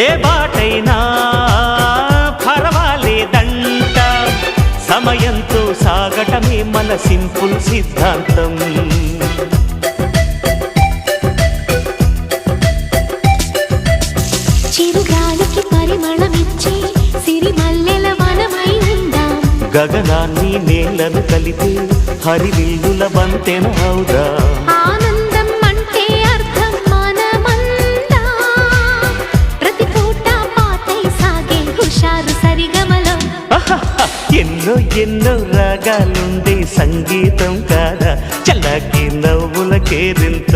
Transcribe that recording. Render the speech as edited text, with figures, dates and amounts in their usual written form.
ఏ బాటైనా పర్వాలేదంట, సమయంతో సాగటమే మన సింపుల్ సిద్ధాంతం. చిరుగాలికి పరిమళమిచ్చే సిరిమల్లెల వనమై ఉందాం, గగనాన్ని నేలను కలిపే హరివిల్లుల బంతెన అవుదాం. ఆనందం అంటే అర్థం మనమందా, ప్రతి పూట పాతై సాగే హుషారు సరిగమలో. ఎన్నో ఎన్నో రాగాలుండే సంగీతం కాదా, చల్లకి నవ్వుల కేరింత.